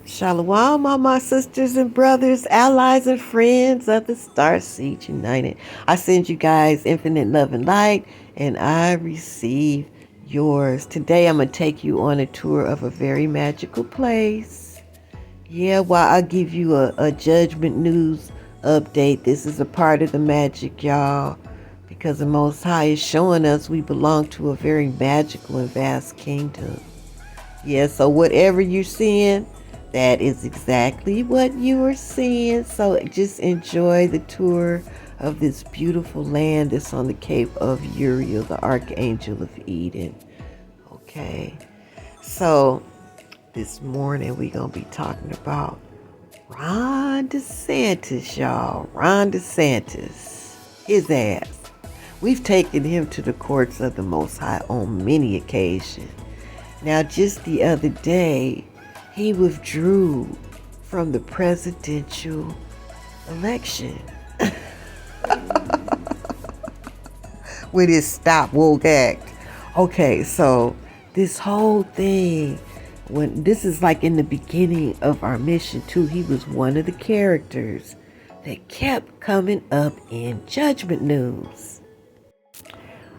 Shalom, all my sisters and brothers, allies and friends of the Star Seed United. I send you guys infinite love and light, and I receive yours. Today, I'm going to take you on a tour of a very magical place. Yeah, while I give you a judgment news update, this is a part of the magic, y'all, because the Most High is showing us we belong to a very magical and vast kingdom. Yeah, so whatever you're seeing, that is exactly what you are seeing. So just enjoy the tour of this beautiful land that's on the Cape of Uriel, the Archangel of Eden. Okay, so this morning we're going to be talking about Ron DeSantis, y'all. Ron DeSantis, his ass. We've taken him to the courts of the Most High on many occasions. Now, just the other day, he withdrew from the presidential election with his Stop Woke Act. Okay, so this whole thing, when this is like in the beginning of our mission too, he was one of the characters that kept coming up in Judgment News.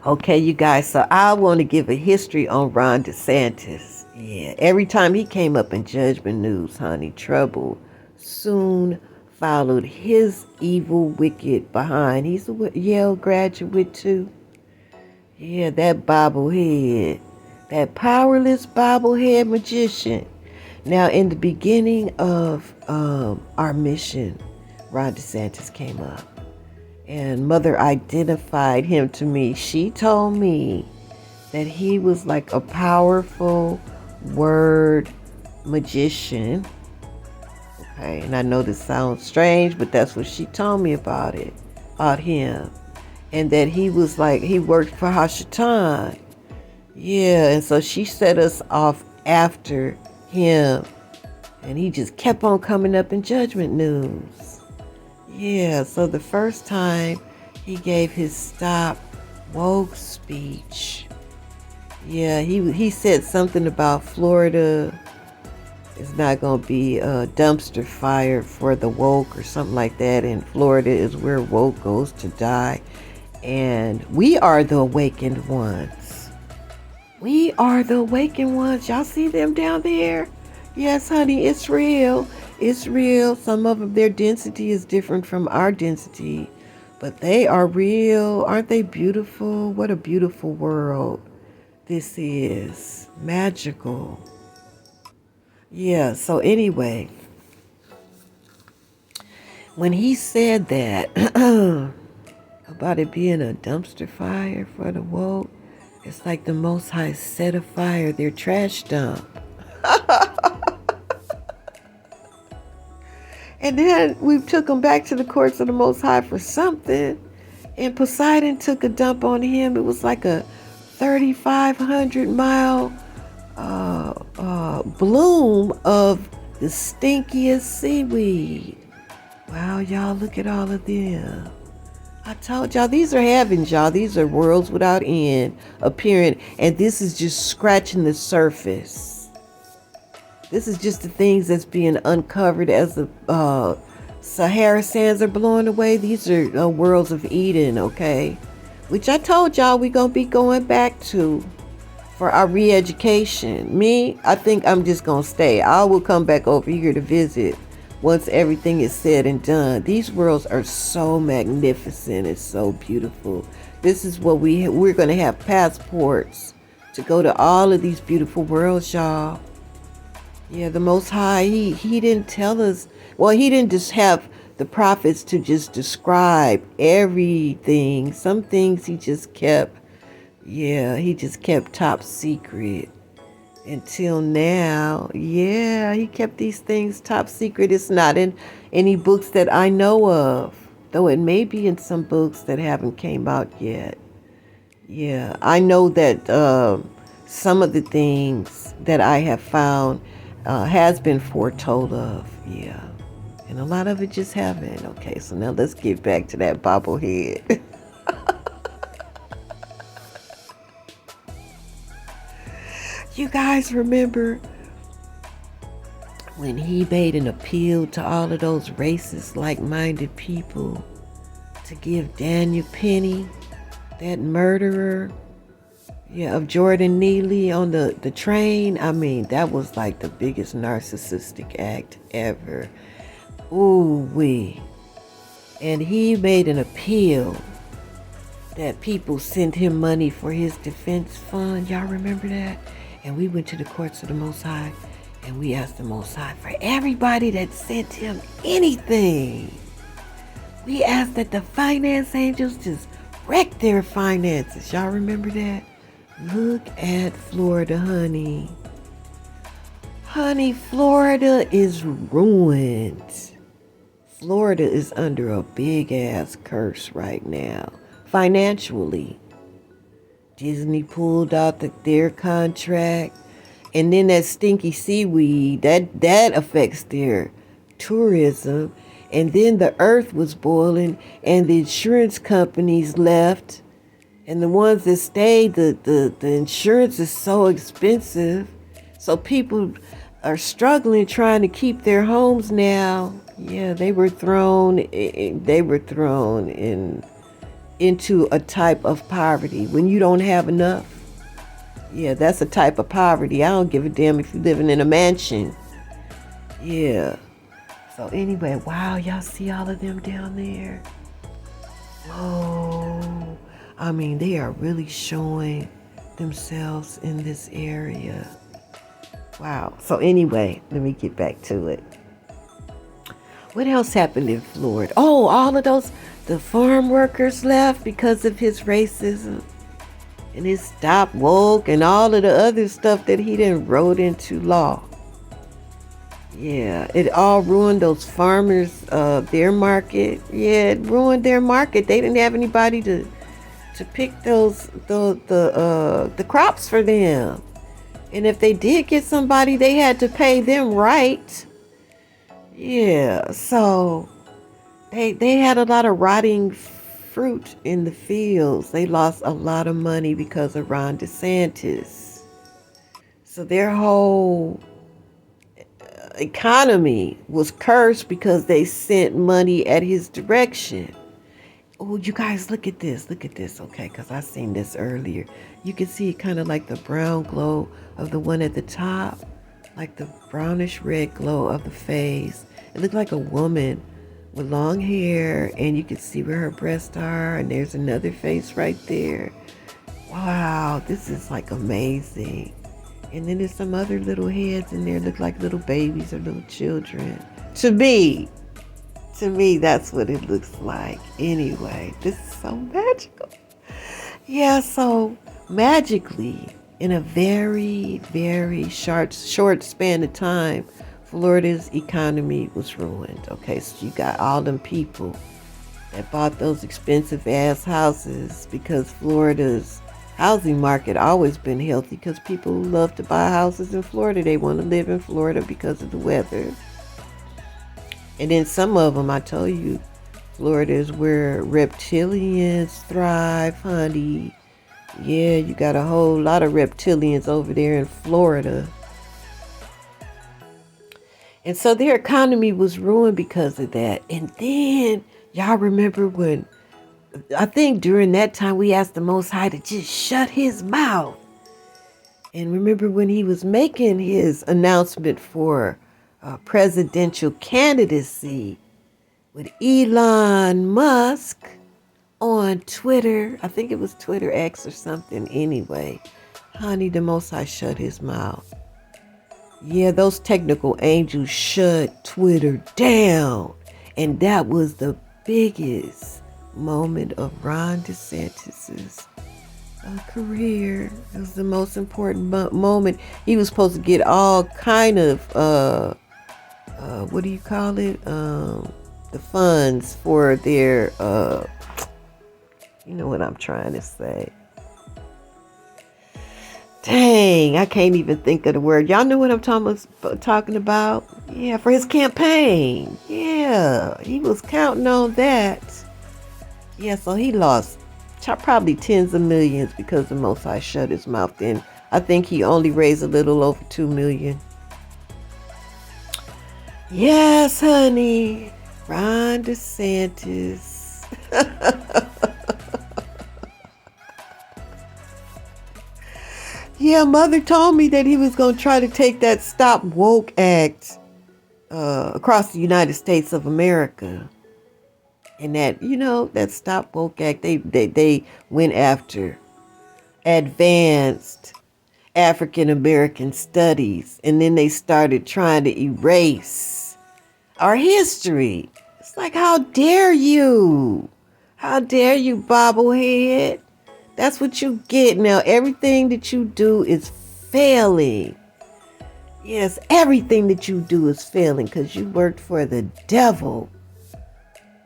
Okay, you guys, so I want to give a history on Ron DeSantis. Yeah, every time he came up in Judgment News, honey, trouble soon followed his evil, wicked behind. He's a Yale graduate, too. Yeah, that bobblehead, that powerless bobblehead magician. Now, in the beginning of our mission, Ron DeSantis came up. And Mother identified him to me. She told me that he was like a powerful word magician. Okay, and I know this sounds strange, but that's what she told me about him. And that he was like, he worked for Hashatan. Yeah, and so she set us off after him. And he just kept on coming up in Judgment News. Yeah, so the first time he gave his Stop Woke speech, yeah, he said something about Florida is not going to be a dumpster fire for the woke or something like that, and Florida is where woke goes to die, and we are the awakened ones. We are the awakened ones. Y'all see them down there? Yes, honey, it's real. It's real. Some of them, their density is different from our density, but they are real. Aren't they beautiful? What a beautiful world this is. Magical. Yeah, so anyway, when he said that about it being a dumpster fire for the woke, it's like the Most High set afire their trash dump. And then we took him back to the courts of the Most High for something. And Poseidon took a dump on him. It was like a 3,500 mile bloom of the stinkiest seaweed. Wow, y'all, look at all of them. I told y'all, these are heavens, y'all. These are worlds without end appearing. And this is just scratching the surface. This is just the things that's being uncovered as the Sahara sands are blowing away. These are worlds of Eden, okay? Which I told y'all we're going to be going back to for our re-education. Me, I think I'm just going to stay. I will come back over here to visit once everything is said and done. These worlds are so magnificent and so beautiful. This is what we're going to have passports to go to all of these beautiful worlds, y'all. Yeah, the Most High, he didn't tell us, well, he didn't just have the prophets to just describe everything. Some things he just kept, he just kept top secret until now. Yeah, he kept these things top secret. It's not in any books that I know of, though it may be in some books that haven't came out yet. Yeah, I know that some of the things that I have found has been foretold of, yeah. And a lot of it just haven't. Okay, so now let's get back to that bobblehead. You guys remember when he made an appeal to all of those racist, like-minded people to give Daniel Penny, that murderer, of Jordan Neely on the train. I mean, that was like the biggest narcissistic act ever. Ooh wee. And he made an appeal that people sent him money for his defense fund. Y'all remember that? And we went to the courts of the Most High and we asked the Most High for everybody that sent him anything. We asked that the finance angels just wreck their finances. Y'all remember that? Look at Florida, honey. Honey, Florida is ruined. Florida is under a big ass curse right now, financially. Disney pulled out their contract, and then that stinky seaweed, that affects their tourism. And then the earth was boiling, and the insurance companies left. And the ones that stayed, the insurance is so expensive. So people are struggling trying to keep their homes now. Yeah, they were thrown into a type of poverty when you don't have enough. Yeah, that's a type of poverty. I don't give a damn if you're living in a mansion. Yeah. So anyway, wow, y'all see all of them down there? Whoa. I mean, they are really showing themselves in this area. Wow. So anyway, let me get back to it. What else happened in Florida? Oh, all of the farm workers left because of his racism and his stop woke and all of the other stuff that he done wrote into law. Yeah, it all ruined those farmers, their market. Yeah, it ruined their market. They didn't have anybody to pick the crops for them. And if they did get somebody, they had to pay them right. Yeah, so they had a lot of rotting fruit in the fields. They lost a lot of money because of Ron Desantis. So their whole economy was cursed because they sent money at his direction. Oh, you guys, look at this, okay, because I seen this earlier. You can see kind of like the brown glow of the one at the top, like the brownish red glow of the face. It looked like a woman with long hair, and you can see where her breasts are, and there's another face right there. Wow, this is like amazing. And then there's some other little heads in there, look like little babies or little children. To me, that's what it looks like. Anyway, this is so magical. Yeah, so magically, in a very, very short span of time, Florida's economy was ruined. Okay, so you got all them people that bought those expensive ass houses because Florida's housing market always been healthy because people love to buy houses in Florida. They want to live in Florida because of the weather. And then some of them, I told you, Florida is where reptilians thrive, honey. Yeah, you got a whole lot of reptilians over there in Florida. And so their economy was ruined because of that. And then, y'all remember when, I think during that time, we asked the Most High to just shut his mouth. And remember when he was making his announcement for presidential candidacy with Elon Musk on Twitter. I think it was Twitter X or something anyway. Honey, the Most High shut his mouth. Yeah, those technical angels shut Twitter down. And that was the biggest moment of Ron DeSantis's career. It was the most important moment. He was supposed to get all kind of what do you call it? The funds for their you know what I'm trying to say. Dang, I can't even think of the word. Y'all know what I'm talking about? Yeah, for his campaign. Yeah, he was counting on that. Yeah, so he lost probably tens of millions because the Most High shut his mouth. Then I think he only raised a little over $2 million. Yes, honey. Ron DeSantis. Yeah, mother told me that he was going to try to take that Stop Woke Act across the United States of America. And that, that Stop Woke Act, they went after advanced African American studies. And then they started trying to erase our history. It's like, how dare you? How dare you, bobblehead? That's what you get now. Everything that you do is failing. Yes, everything that you do is failing because you worked for the devil.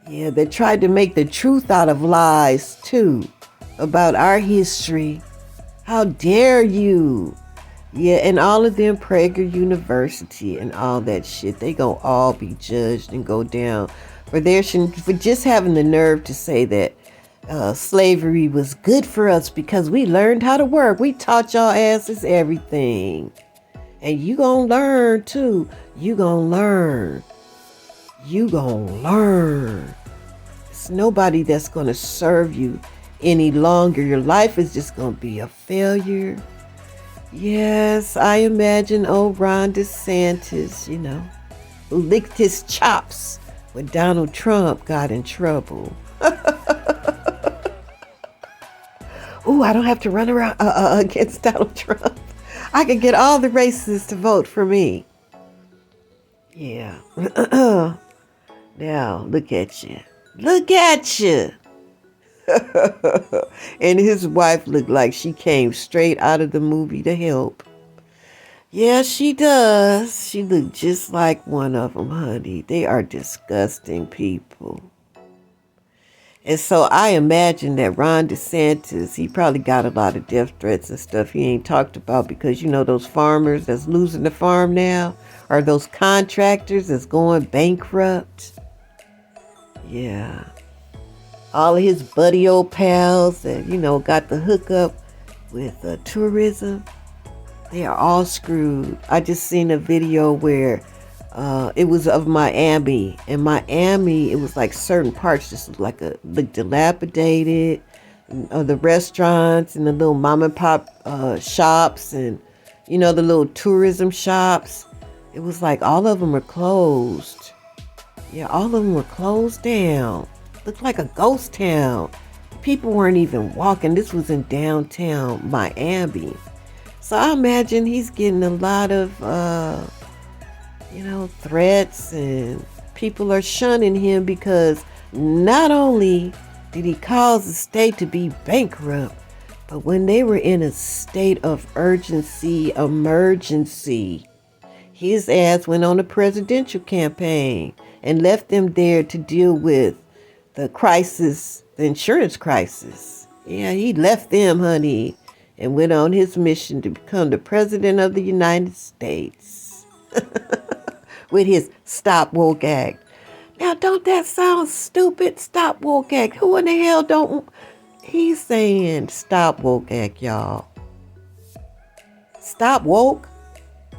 Yeah, they tried to make the truth out of lies too about our history. How dare you? Yeah, and all of them, Prager University and all that shit, they gonna all be judged and go down for just having the nerve to say that slavery was good for us because we learned how to work. We taught y'all asses everything. And you gonna learn too. You gonna learn. You gonna learn. It's nobody that's gonna serve you any longer. Your life is just gonna be a failure. Yes, I imagine old Ron DeSantis, who licked his chops when Donald Trump got in trouble. Ooh, I don't have to run around against Donald Trump. I can get all the racists to vote for me. Yeah. Now, look at you. Look at you. And his wife looked like she came straight out of the movie The Help. Yeah, she does. She looked just like one of them, honey. They are disgusting people. And so I imagine that Ron DeSantis, he probably got a lot of death threats and stuff he ain't talked about because, those farmers that's losing the farm now are those contractors that's going bankrupt. Yeah. All of his buddy old pals that, got the hookup with tourism, they are all screwed. I just seen a video where it was of Miami. In Miami, it was like certain parts just looked dilapidated. The restaurants and the little mom and pop shops and, the little tourism shops. It was like all of them were closed. Yeah, all of them were closed down. Looked like a ghost town. People weren't even walking. This was in downtown Miami. So I imagine he's getting a lot of, threats, and people are shunning him because not only did he cause the state to be bankrupt, but when they were in a state of emergency, his ass went on a presidential campaign and left them there to deal with the crisis, the insurance crisis. Yeah, he left them, honey, and went on his mission to become the president of the United States with his Stop Woke Act. Now, don't that sound stupid? Stop Woke Act. Who in the hell don't... He's saying Stop Woke Act, y'all. Stop woke?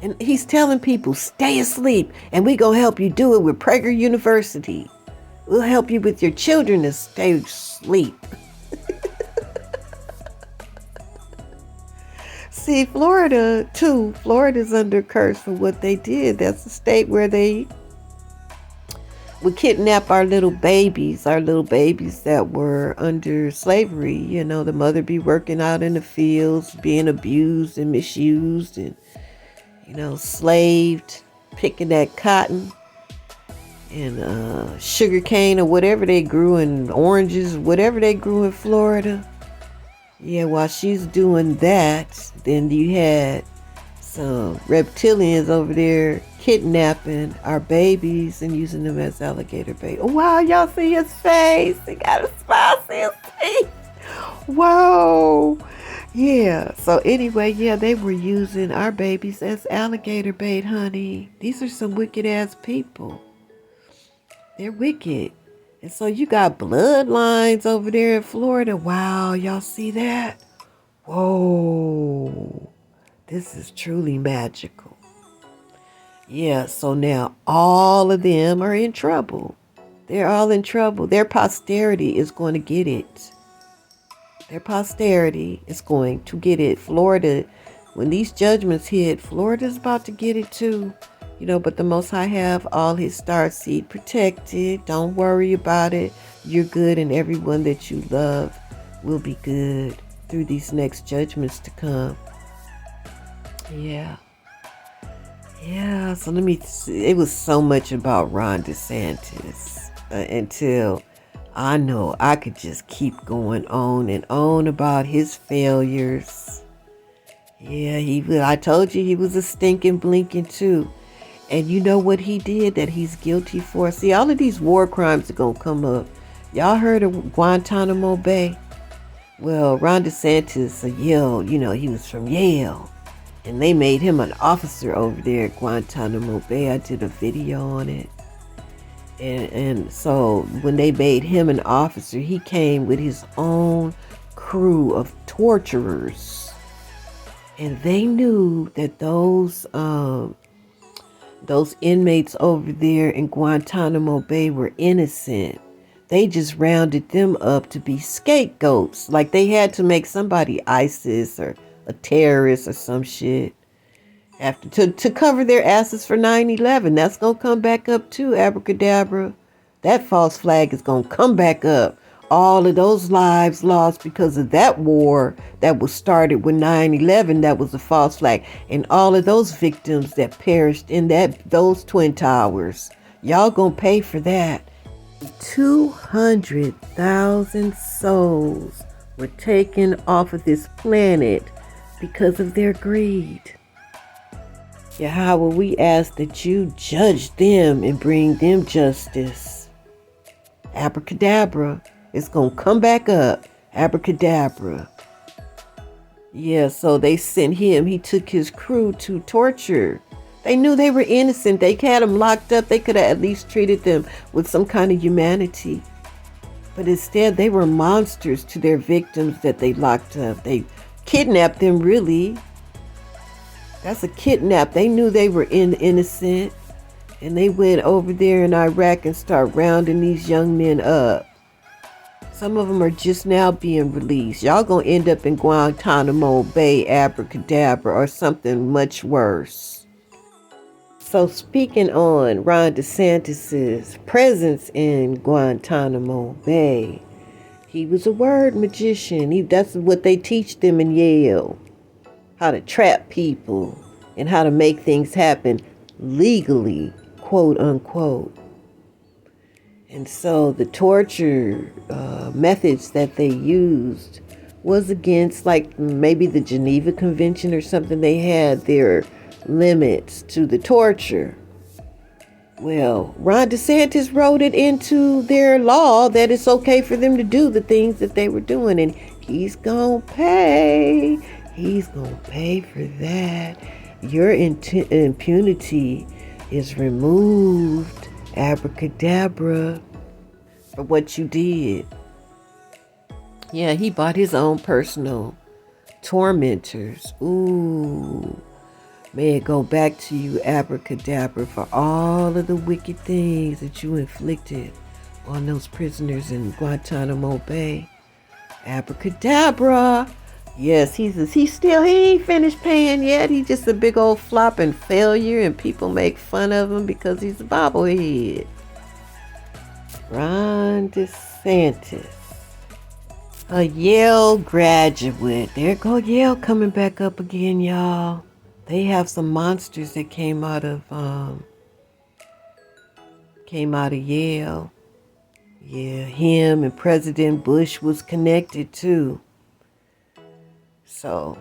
And he's telling people, stay asleep, and we gonna help you do it with Prager University. We'll help you with your children to stay asleep. See, Florida, too. Florida's under curse for what they did. That's the state where they would kidnap our little babies that were under slavery. The mother be working out in the fields, being abused and misused and, slaved, picking that cotton and sugar cane or whatever they grew, in oranges, whatever they grew in Florida. Yeah, while she's doing that, then you had some reptilians over there kidnapping our babies and using them as alligator bait. Oh, wow, y'all see his face? He got a smile, see his face. Whoa. Yeah, so anyway, yeah, they were using our babies as alligator bait, honey. These are some wicked ass people. They're wicked. And so you got bloodlines over there in Florida. Wow, y'all see that? Whoa. This is truly magical. Yeah, so now all of them are in trouble. They're all in trouble. Their posterity is going to get it. Their posterity is going to get it. Florida, when these judgments hit, Florida's about to get it too. But the Most High have all his star seed protected. Don't worry about it. You're good, and everyone that you love will be good through these next judgments to come. Yeah. Yeah, so let me see. It was so much about Ron Desantis until I know I could just keep going on and on about his failures. Yeah, I told you he was a stinking blinking too. And you know what he did that he's guilty for? See, all of these war crimes are going to come up. Y'all heard of Guantanamo Bay? Well, Ron DeSantis, Yale, he was from Yale. And they made him an officer over there at Guantanamo Bay. I did a video on it. And so when they made him an officer, he came with his own crew of torturers. And they knew that those inmates over there in Guantanamo Bay were innocent. They just rounded them up to be scapegoats. Like they had to make somebody ISIS or a terrorist or some shit to cover their asses for 9/11. That's going to come back up too, abracadabra. That false flag is going to come back up. All of those lives lost because of that war that was started with 9/11, that was a false flag. And all of those victims that perished in those Twin Towers. Y'all gonna pay for that. 200,000 souls were taken off of this planet because of their greed. Yahweh, we ask that you judge them and bring them justice. Abracadabra. It's going to come back up. Abracadabra. Yeah, so they sent him. He took his crew to torture. They knew they were innocent. They had them locked up. They could have at least treated them with some kind of humanity. But instead, they were monsters to their victims that they locked up. They kidnapped them, really. That's a kidnap. They knew they were innocent. And they went over there in Iraq and started rounding these young men up. Some of them are just now being released. Y'all gonna end up in Guantanamo Bay, abracadabra, or something much worse. So speaking on Ron DeSantis' presence in Guantanamo Bay, he was a word magician. That's what they teach them in Yale. How to trap people and how to make things happen legally, quote unquote. And so the torture methods that they used was against, like, maybe the Geneva Convention or something. They had their limits to the torture. Well, Ron DeSantis wrote it into their law that it's okay for them to do the things that they were doing. And he's going to pay. He's going to pay for that. Your impunity is removed. Abracadabra, for what you did. Yeah, he bought his own personal tormentors. Ooh, may it go back to you, abracadabra, for all of the wicked things that you inflicted on those prisoners in Guantanamo Bay. Abracadabra. Yes, he ain't finished paying yet. He's just a big old flop and failure, and people make fun of him because he's a bobblehead. Ron DeSantis, a Yale graduate. There go Yale coming back up again, y'all. They have some monsters that came out of Yale. Yeah, him and President Bush was connected too. So,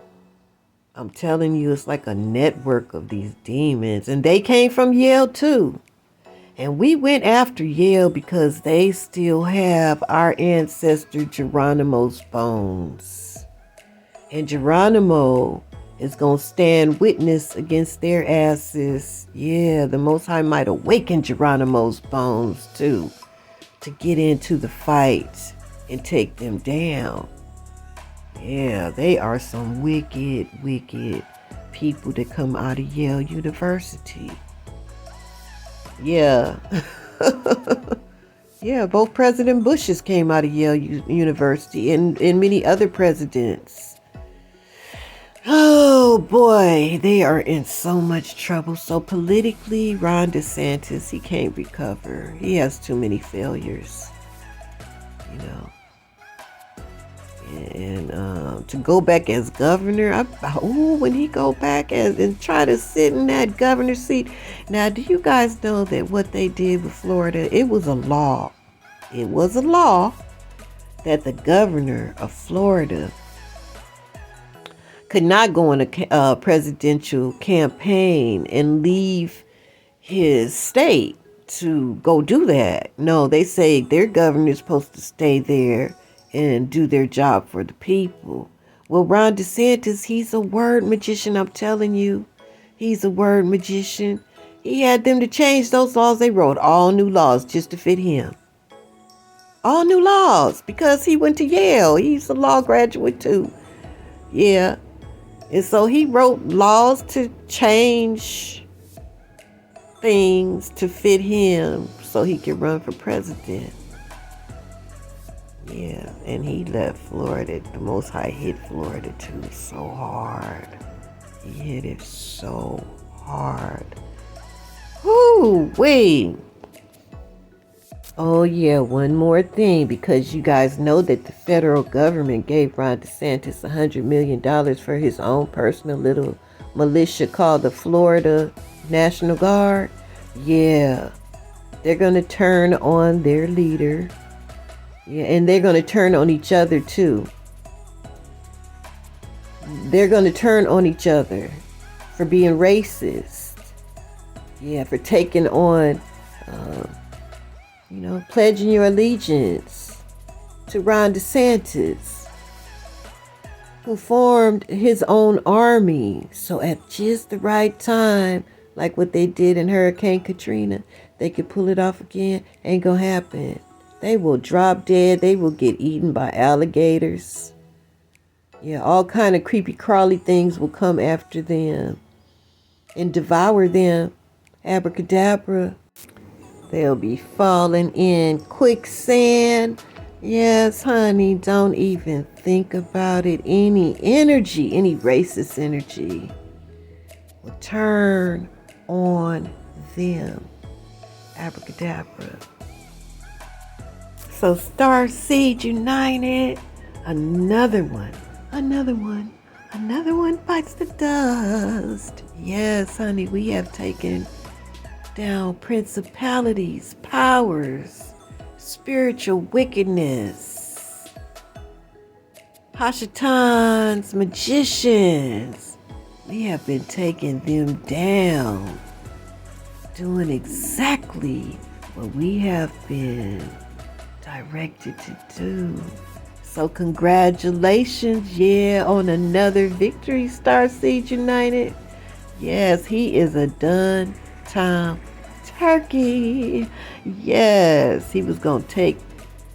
I'm telling you, it's like a network of these demons. And they came from Yale too. And we went after Yale because they still have our ancestor Geronimo's bones. And Geronimo is going to stand witness against their asses. Yeah, the Most High might awaken Geronimo's bones too, to get into the fight and take them down. Yeah, they are some wicked, wicked people that come out of Yale University. Yeah. Yeah, both President Bushes came out of Yale University and many other presidents. Oh boy, they are in so much trouble. So politically, Ron DeSantis, he can't recover. He has too many failures, you know. And to go back as governor, when he go back and try to sit in that governor seat. Now, do you guys know that what they did with Florida, it was a law. It was a law that the governor of Florida could not go on a presidential campaign and leave his state to go do that. No, they say their governor is supposed to stay there and do their job for the people. Well, Ron DeSantis, he's a word magician, I'm telling you. He's a word magician. He had them to change those laws. They wrote all new laws just to fit him. All new laws because he went to Yale. He's a law graduate too. Yeah. And so he wrote laws to change things to fit him so he could run for president. Yeah, and he left Florida. The Most High hit Florida too so hard. He hit it so hard. Whoo-wee. Oh yeah, one more thing, because you guys know that the federal government gave Ron DeSantis $100 million for his own personal little militia called the Florida National Guard. Yeah, they're going to turn on their leader. Yeah, and they're going to turn on each other too. They're going to turn on each other for being racist. Yeah, for taking on, pledging your allegiance to Ron DeSantis, who formed his own army. So at just the right time, like what they did in Hurricane Katrina, they could pull it off again. Ain't gonna happen. They will drop dead. They will get eaten by alligators. Yeah, all kind of creepy crawly things will come after them and devour them. Abracadabra. They'll be falling in quicksand. Yes, honey, don't even think about it. Any energy, any racist energy will turn on them. Abracadabra. So Starseed United, another one bites the dust. Yes, honey, we have taken down principalities, powers, spiritual wickedness, Hashatans, magicians. We have been taking them down, doing exactly what we have been directed to do. So congratulations, on another victory, Starseed United. Yes, he is a done time turkey. Yes, he was going to take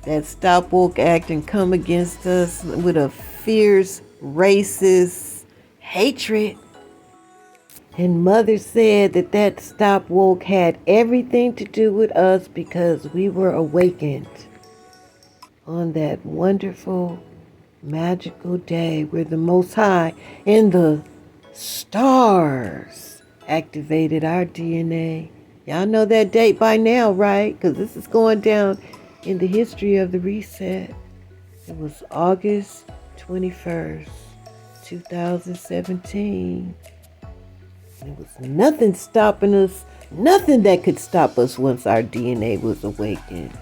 that Stop Woke Act and come against us with a fierce, racist hatred. And Mother said that Stop Woke had everything to do with us because we were awakened on that wonderful, magical day where the Most High and the stars activated our DNA. Y'all know that date by now, right? Because this is going down in the history of the reset. It was August 21st, 2017. There was nothing stopping us, nothing that could stop us once our DNA was awakened.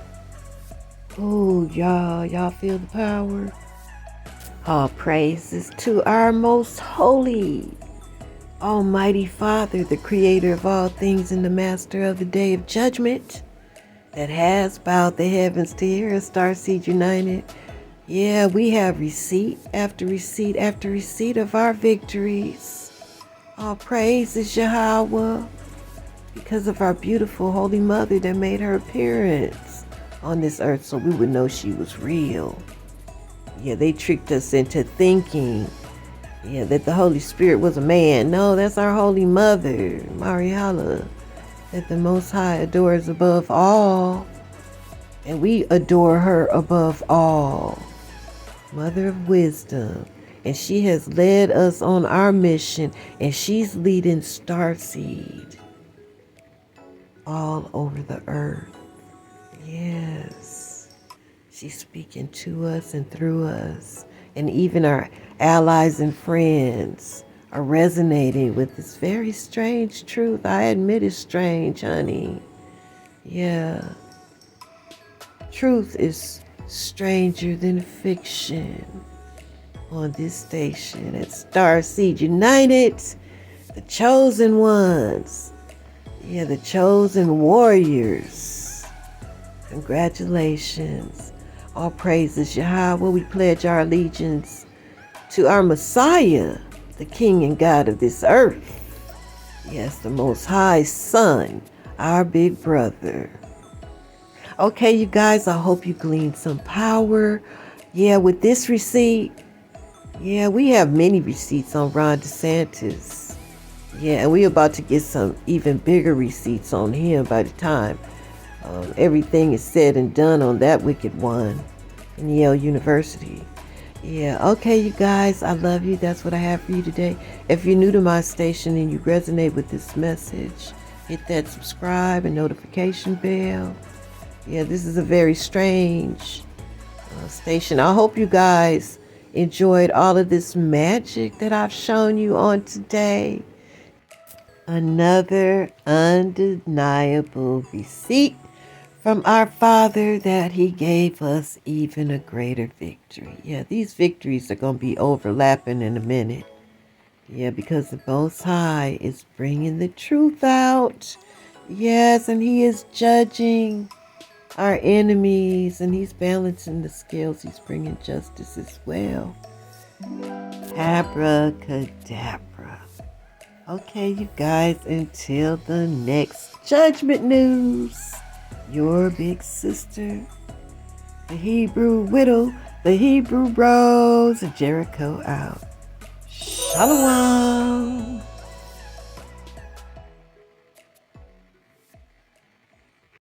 Oh, y'all feel the power? All praises to our most holy, Almighty Father, the creator of all things and the master of the day of judgment that has bowed the heavens to hear us, Starseed United. Yeah, we have receipt after receipt after receipt of our victories. All praises, Yahweh, because of our beautiful Holy Mother that made her appearance on this earth so we would know she was real. Yeah, they tricked us into thinking that the Holy Spirit was a man. No, that's our Holy Mother, Mariala. that the Most High adores above all, and we adore her above all. Mother of wisdom, and she has led us on our mission, and she's leading Starseed all over the earth. Yes, she's speaking to us and through us, and even our allies and friends are resonating with this very strange truth. I admit it's strange, honey. Yeah. Truth is stranger than fiction on this station at Starseed United, the chosen ones. Yeah, the chosen warriors. Congratulations. All praises, Yahweh. We pledge our allegiance to our Messiah, the King and God of this earth. Yes, the Most High Son, our big brother. Okay, you guys, I hope you gleaned some power. Yeah, with this receipt, yeah, we have many receipts on Ron Desantis. Yeah, and we're about to get some even bigger receipts on him by the time everything is said and done on that wicked one in Yale University. Yeah, okay, you guys, I love you. That's what I have for you today. If you're new to my station and you resonate with this message, hit that subscribe and notification bell. Yeah, this is a very strange station. I hope you guys enjoyed all of this magic that I've shown you on today. Another undeniable receipt from our Father that He gave us even a greater victory. Yeah, these victories are going to be overlapping in a minute. Yeah, because the Most High is bringing the truth out. Yes, and He is judging our enemies, and He's balancing the scales. He's bringing justice as well. Abracadabra. Okay, you guys, until the next judgment news, your big sister, the Hebrew widow, the Hebrew rose of Jericho out. Shalom.